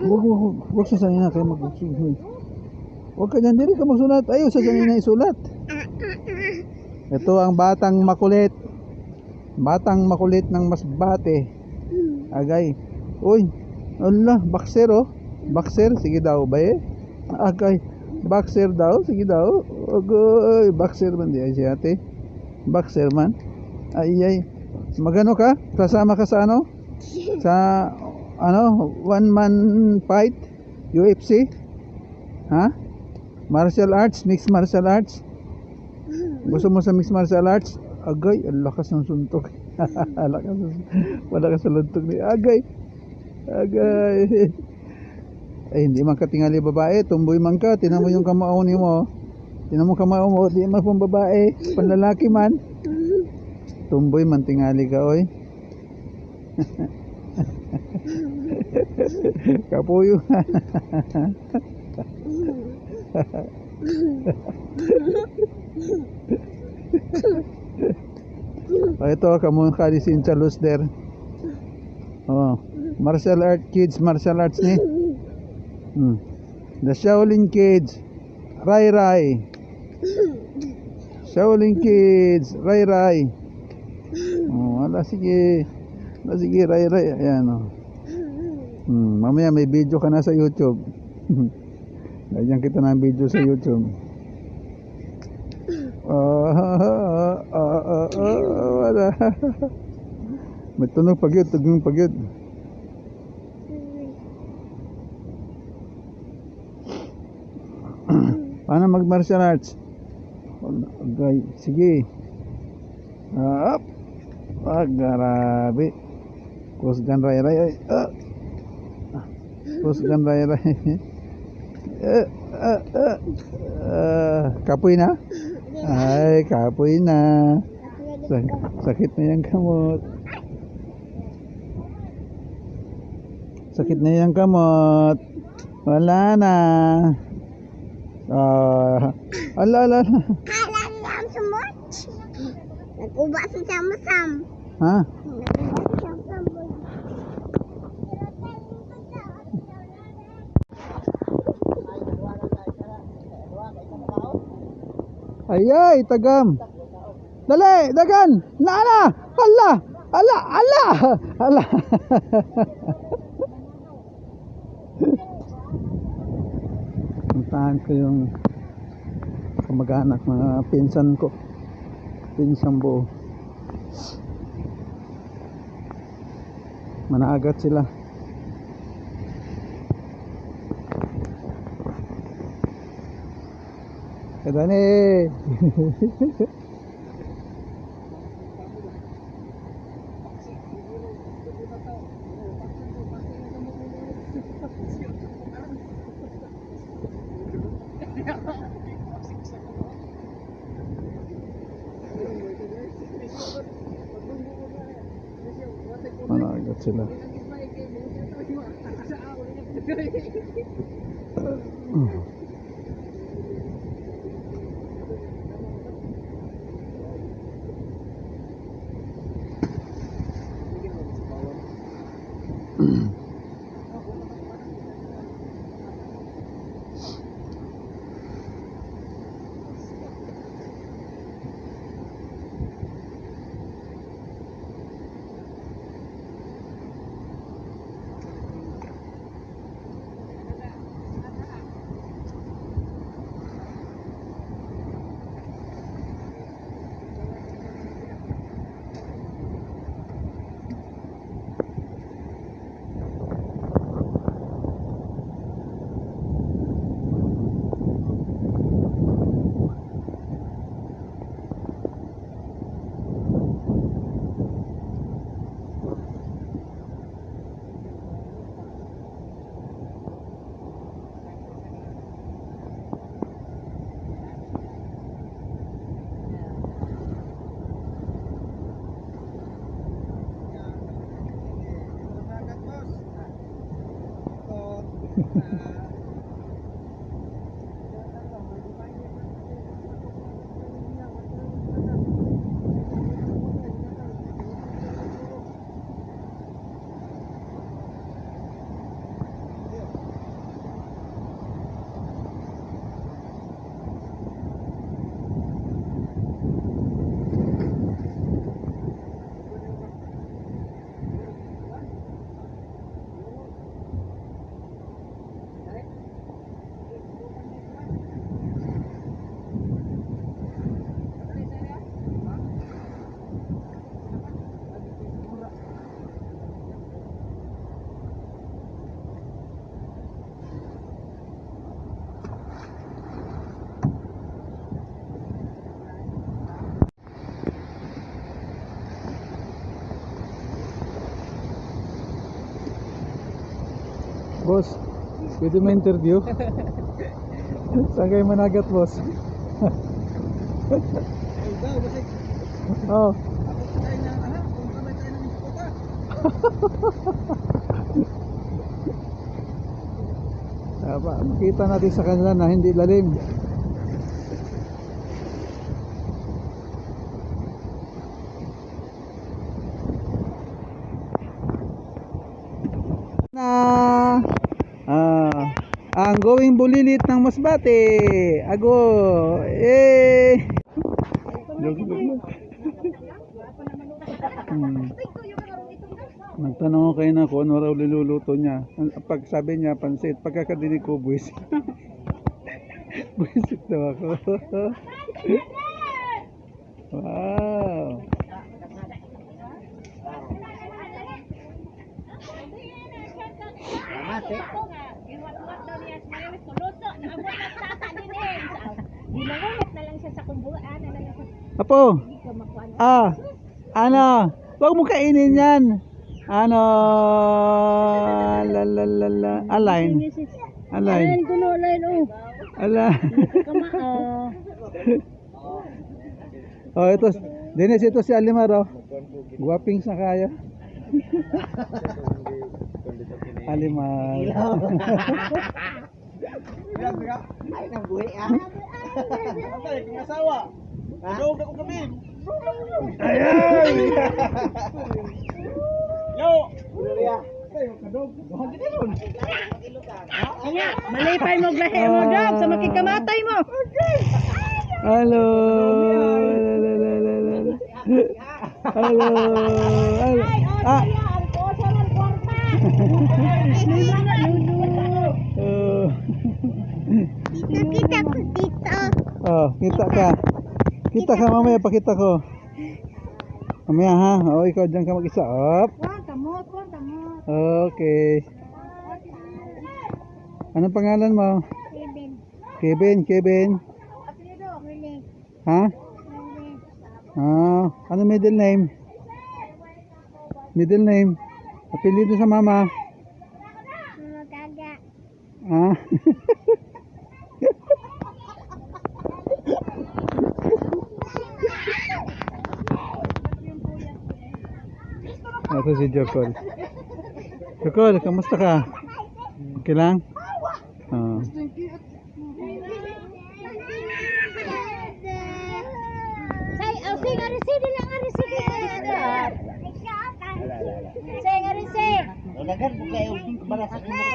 Huwag sa sanina kayo magsulat. Huwag ka dyan, dili ka magsulat. Ayaw sa sanina isulat. Ito ang batang makulit. Batang makulit ng masbate. Agay. Uy, Allah, boxer oh. Boxer, sige daw ba eh? Agay, boxer daw, sige daw. Agay, boxer man di ay si ate. Boxer man. Ay. Magano ka? Kasama ka sa ano? Sa ano? One man fight? UFC? Ha? Martial arts? Mixed martial arts? Gusto mo sa mixed martial arts? Agay, ang lakas ng suntok. Wala ka sa luntok ni Agay. Ay, hindi man ka tingali babae. Tumboy man ka. Tinan mo yung kamao ni mo. Tinan mo kamao mo. Di man pang babae. Panlalaki man. Tumboy man tingali ka, oy. Kapuyo. Ito kamon ka di Sincha Lusder. Oh, martial art kids, martial arts ni. The Shaolin kids. Rai. Shaolin kids, Rai. Oh, wala sige. Sige, Rai. Ayan oh. Mamaya may video ka na sa YouTube. Lagyan kita ng video sa YouTube. Wala. May tunog pagyod, tugong pagyod. Paano mag martial arts? Okay, sige. Up. Grabe. Kusgan Rai. Kusgan Rai. Kapoy na? Ay, kapoy na. Sakit na yung kamot. Sakit na yung kamot. Wala na. Ala. Kalang sumot. Nag-uba sa samusam. Ha? Ayay, tagam. Dali, dagan. Naala. Ala. Puntahan ko yung kamag-anak, mga pinsan ko. Pinsan buo. Managat sila. Kadani. Managat sila. Boss, pwede mo interview? Saan kayo managat, boss? Oh. Makita natin sa kanila na hindi lalim. Ang going bulilit ng Masbate. Ago. Nagtanong ko kayo na kung ano raw niluluto niya. Pag sabi niya pansit, pagkakadinig ko buwisit. Buwisit daw ako. Wow. Apo. Ano? Huwag mo kainin yan. Ano? Align. Align. Align. Oh, ito. Dennis, ito si Alimar, oh. Guwaping sa kaya. Alimar. Ay, nang buhi ah. Ay, asawa. Dog ako kami. Ayan! Yo! Gloria. Kaya, malipay mo glahe mo, Dog, sa makikamatay mo. Hello! Hello! Hello! Ah! Kita ko dito. Oh, kita ka. Kita ka mamaya, pakita ko. Mamaya ha. Oh, ikaw dyan ka mag-isa. Up. Okay. Anong pangalan mo? Kevin. Ha? Ah, ano middle name? Middle name. Apelyido sa mama. Ah. Ito si Jokol. Jokol, kamusta ka? Okay lang? Oh. Dagan po kayo balas sa imo mo.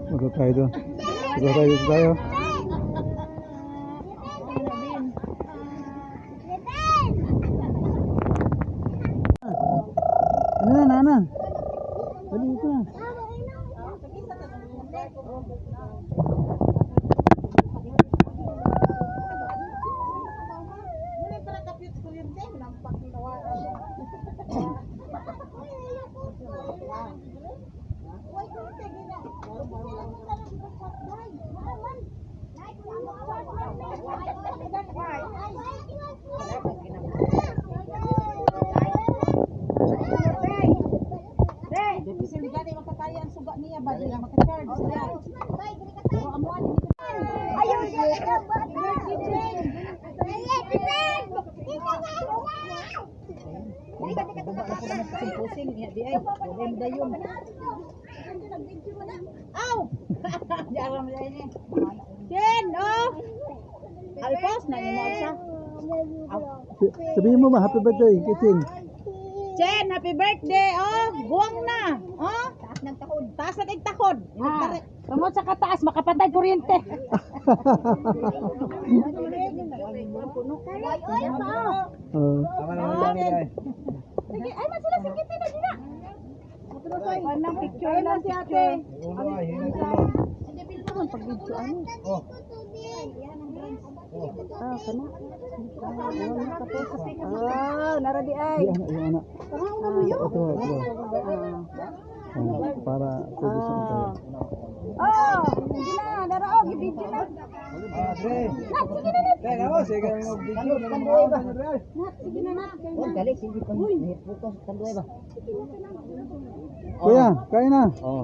Ito tayo doon. Ito tayo. Ano na, Nana? Dali ito na. Sabihin mo ba, happy birthday, Kitchen. Jen, happy birthday, oh. Buwang na, oh. Taas na tigtakod. Tungod sa kataas, makapatay kuryente. Tama naman yan. Ay, masila si Kitty na dina. Anong picture lang si ate. Oh. Naradi ay. Yung anak. Ito. Para pwede sa tayo. Oh, hindi na, dara oh, gibidyo na. Dre. Sige na, Dre, ako, sige ka ng video. Kanduay ba? Sige na, Oh, dali, sige ka. Nahit po to, kanduay ba? Kuya, kain na. Oo.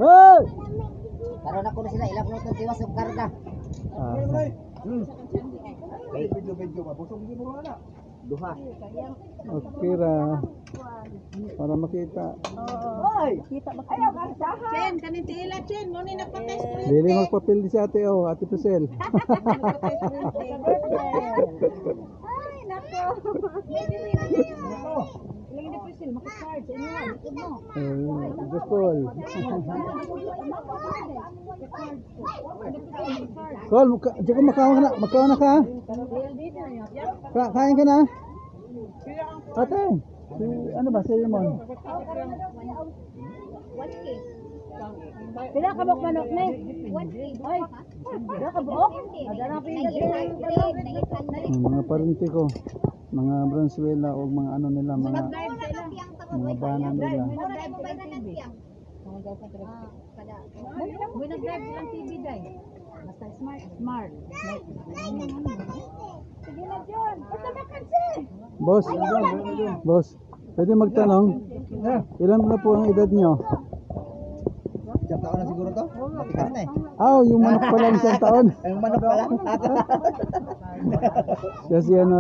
Hoy! Karon ako na sila, ilang minuto tiwas sa karga. Ah, Video ba? Busog di mo na. Duha. okay ra. Para makita. Hoy! kita ba kayo? Chen, kanin tila, Chen. Mo ni nagpa-test ko. Dili magpapil di si ate oh, ate Prisel. Ay, nako. Ilang hindi po sila, makasard sa inyo. Likod mo. Guspol. Kol, di ka makawa na ka. Kain ka na. Ate, si, ano ba, si Limon? Pila ka bok manok ni? Ay, pila ka bok? Adara Mga parinti ko, mga Branzuela o mga ano nila, mga bana nila. May nag-drive lang TV day. Basta smart. Sige na, John. Basta makansi. Boss, pwede magtanong, ilan na po ang edad nyo? Isang taon na siguro to? Matikas na eh. Yung manok pa lang 1 taon. Ang manok pala.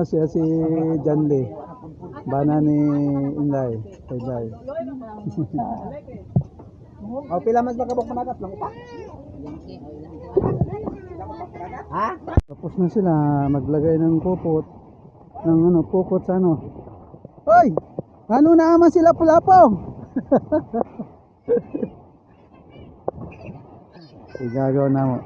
Siya si Janley. Bana ni Inday. Inday. Pila mas makabok managat lang pa. Ha? Tapos na sila maglagay ng pupot. Ng ano, pukot sa ano. Hoy! Ano naman sila pulapaw? Igagaw na mo.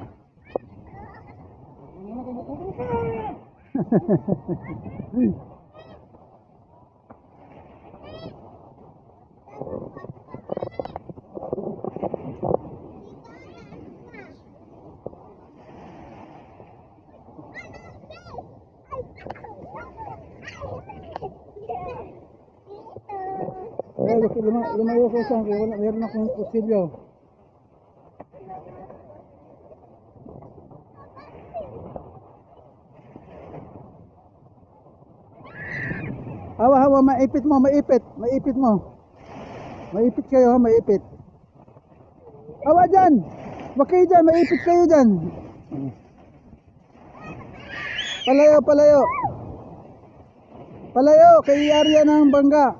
Lumayo ko sa akin, meron akong kutsilyo. Hawa, maipit mo. Maipit kayo ha, maipit. Hawa dyan! Wag kayo dyan, maipit kayo dyan. Palayo, kay area ng bangga.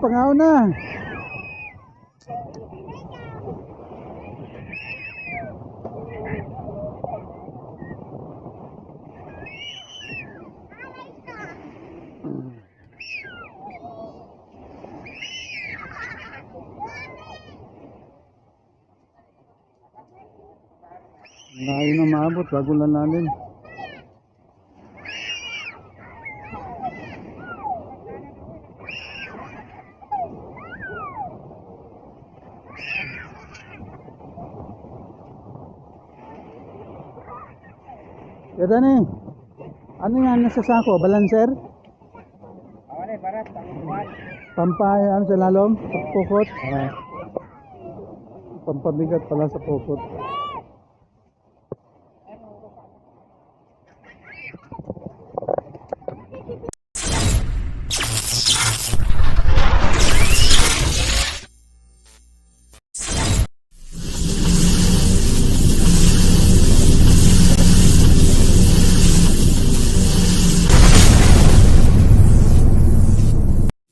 Pangaw na. Layo na maabot bago lalalim. Ganda ni. Ano yan nasa sako? Balancer? Para Pampay, ano sa lalom? Pukot? Pampabigat pala sa pukot.